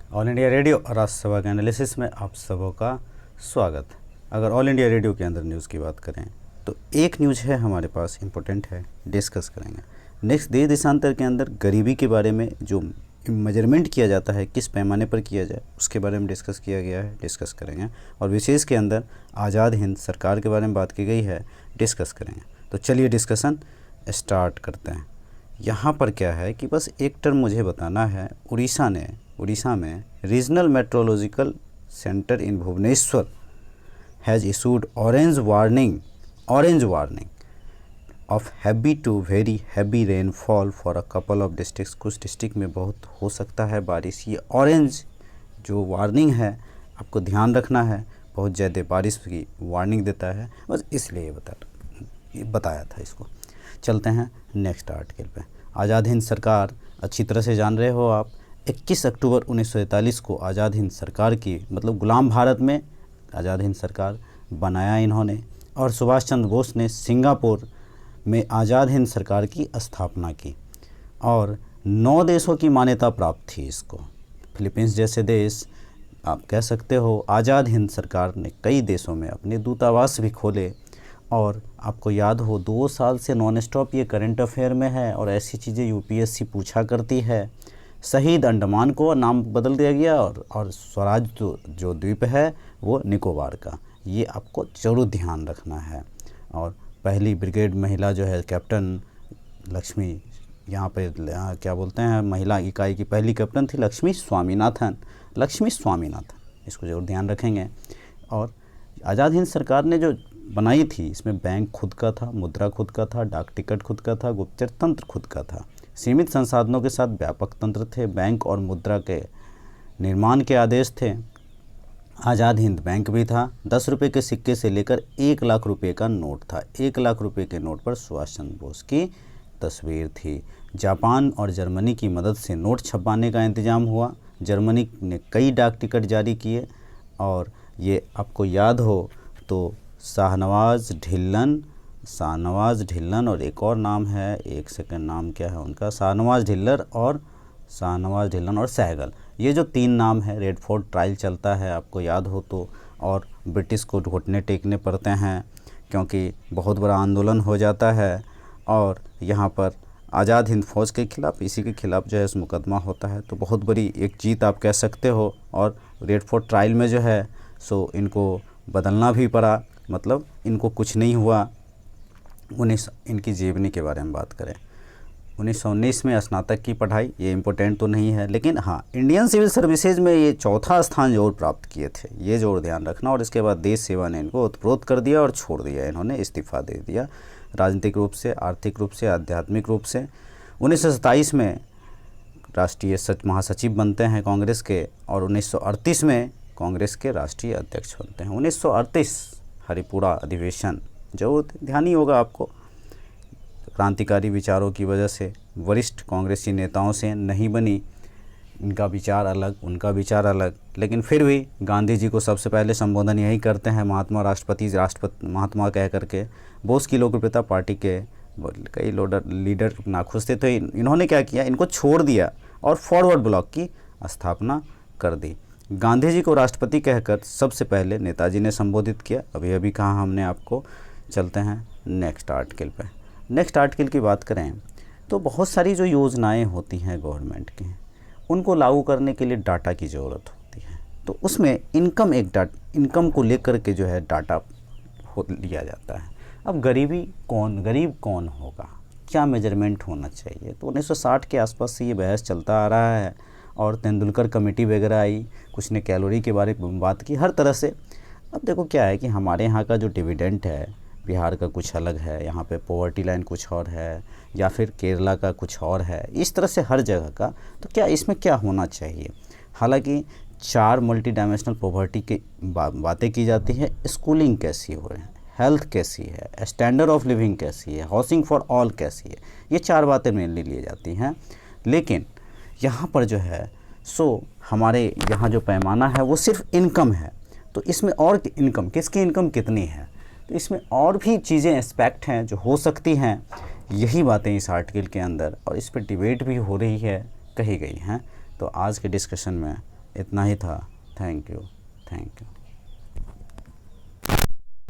All India radio Rajya Sabha के analysis में आप सबों का स्वागत। अगर ऑल इंडिया रेडियो के अंदर न्यूज़ की बात करें तो एक न्यूज़ है हमारे पास, इम्पोर्टेंट है, डिस्कस करेंगे। नेक्स्ट देश देशांतर के अंदर गरीबी के बारे में जो मेजरमेंट किया जाता है, किस पैमाने पर किया जाए, उसके बारे में डिस्कस किया गया है, डिस्कस करेंगे। और विशेष के अंदर आज़ाद हिंद सरकार के बारे में बात की गई है, डिस्कस करेंगे। तो चलिए डिस्कशन स्टार्ट करते हैं। यहाँ पर क्या है कि बस एक टर्म मुझे बताना है। उड़ीसा में regional meteorological centre in Bhubaneswar has issued orange warning of heavy to very heavy rainfall for a couple of districts. कुछ डिस्ट्रिक्ट में बहुत हो सकता है बारिश। ये ऑरेंज जो वार्निंग है, आपको ध्यान रखना है, बहुत ज़्यादा बारिश की वार्निंग देता है, बस इसलिए बताया था इसको। चलते हैं नेक्स्ट आर्टिकल पे। आज़ाद हिंद सरकार अच्छी तरह से जान रहे हो आप। 21 अक्टूबर 1947 को आज़ाद हिंद सरकार की, मतलब गुलाम भारत में आज़ाद हिंद सरकार बनाया इन्होंने, और सुभाष चंद्र बोस ने सिंगापुर में आज़ाद हिंद सरकार की स्थापना की और 9 देशों की मान्यता प्राप्त थी इसको। फिलीपींस जैसे देश, आप कह सकते हो, आज़ाद हिंद सरकार ने कई देशों में अपने दूतावास भी खोले। और आपको याद हो 2 साल से नॉन स्टॉप ये करंट अफेयर में है और ऐसी चीज़ें यूपीएससी पूछा करती है। शहीद अंडमान को नाम बदल दिया गया और स्वराज जो द्वीप है वो निकोबार का। ये आपको जरूर ध्यान रखना है। और पहली ब्रिगेड महिला जो है कैप्टन लक्ष्मी, यहाँ पे क्या बोलते हैं, महिला इकाई की पहली कैप्टन थी लक्ष्मी स्वामीनाथन, इसको जरूर ध्यान रखेंगे। और आज़ाद हिंद सरकार ने जो बनाई थी, इसमें बैंक खुद का था, मुद्रा खुद का था, डाक टिकट खुद का था, गुप्तचर तंत्र खुद का था, सीमित संसाधनों के साथ व्यापक तंत्र थे, बैंक और मुद्रा के निर्माण के आदेश थे। आज़ाद हिंद बैंक भी था। 10 रुपये के सिक्के से लेकर 1 लाख रुपये का नोट था। 1 लाख रुपये के नोट पर सुभाष चंद्र बोस की तस्वीर थी। जापान और जर्मनी की मदद से नोट छपवाने का इंतज़ाम हुआ। जर्मनी ने कई डाक टिकट जारी किए और ये आपको याद हो तो शाहनवाज़ ढिल्लन और एक और नाम है, एक सेकंड, नाम क्या है उनका, शाहनवाज़ ढिल्लन और सहगल, ये जो 3 नाम है। रेड फोर्ट ट्रायल चलता है, आपको याद हो तो, और ब्रिटिश को घुटने टेकने पड़ते हैं क्योंकि बहुत बड़ा आंदोलन हो जाता है। और यहाँ पर आज़ाद हिंद फौज के खिलाफ, इसी के खिलाफ जो है मुकदमा होता है। तो बहुत बड़ी एक जीत आप कह सकते हो। और रेड फोर्ट ट्रायल में जो है सो इनको बदलना भी पड़ा, मतलब इनको कुछ नहीं हुआ। इनकी जीवनी के बारे में बात करें, 1919 में स्नातक की पढ़ाई, ये इम्पोर्टेंट तो नहीं है, लेकिन हाँ, इंडियन सिविल सर्विसेज में ये 4था स्थान जरूर प्राप्त किए थे, ये जरूर ध्यान रखना। और इसके बाद देश सेवा ने इनको उत्प्रोत कर दिया और छोड़ दिया, इन्होंने इस्तीफा दे दिया, राजनीतिक रूप से, आर्थिक रूप से, आध्यात्मिक रूप से। 1927 में राष्ट्रीय महासचिव बनते हैं कांग्रेस के और 1938 में कांग्रेस के राष्ट्रीय अध्यक्ष बनते हैं। 1938 हरिपुरा अधिवेशन जरूर ध्यान ही होगा आपको। क्रांतिकारी विचारों की वजह से वरिष्ठ कांग्रेसी नेताओं से नहीं बनी, इनका विचार अलग, उनका विचार अलग, लेकिन फिर भी गांधी जी को सबसे पहले संबोधन यही करते हैं राष्ट्रपति महात्मा कह करके। बोस की लोकप्रियता पार्टी के कई लीडर नाखुश थे, तो इन्होंने क्या किया, इनको छोड़ दिया और फॉरवर्ड ब्लॉक की स्थापना कर दी। गांधी जी को राष्ट्रपति कहकर सबसे पहले नेताजी ने संबोधित किया, अभी कहा हमने आपको। चलते हैं नेक्स्ट आर्टिकल पे। नेक्स्ट आर्टिकल की बात करें तो बहुत सारी जो योजनाएं होती हैं गवर्नमेंट की, उनको लागू करने के लिए डाटा की ज़रूरत होती है। तो उसमें इनकम को लेकर के जो है डाटा लिया जाता है। अब गरीब कौन होगा, क्या मेजरमेंट होना चाहिए, तो 1960 के आसपास से ये बहस चलता आ रहा है। और तेंदुलकर कमेटी वगैरह आई, कुछ ने कैलोरी के बारे में बात की, हर तरह से। अब देखो क्या है कि हमारे यहाँ का जो डिविडेंड है, बिहार का कुछ अलग है, यहाँ पे पॉवर्टी लाइन कुछ और है, या फिर केरला का कुछ और है, इस तरह से हर जगह का। तो क्या इसमें क्या होना चाहिए? हालांकि 4 मल्टी डायमेंशनल पॉवर्टी की बातें की जाती है। स्कूलिंग कैसी हो रही है, हेल्थ कैसी है, स्टैंडर्ड ऑफ लिविंग कैसी है, हाउसिंग फॉर ऑल कैसी है, ये 4 बातें मेनली ली जाती हैं। लेकिन यहाँ पर जो है सो हमारे यहाँ जो पैमाना है वो सिर्फ इनकम है। तो इसमें और इनकम, किसकी इनकम कितनी है, तो इसमें और भी चीज़ें एस्पेक्ट हैं जो हो सकती हैं। यही बातें इस आर्टिकल के अंदर और इस पर डिबेट भी हो रही है, कही गई हैं। तो आज के डिस्कशन में इतना ही था। Thank you. Thank you.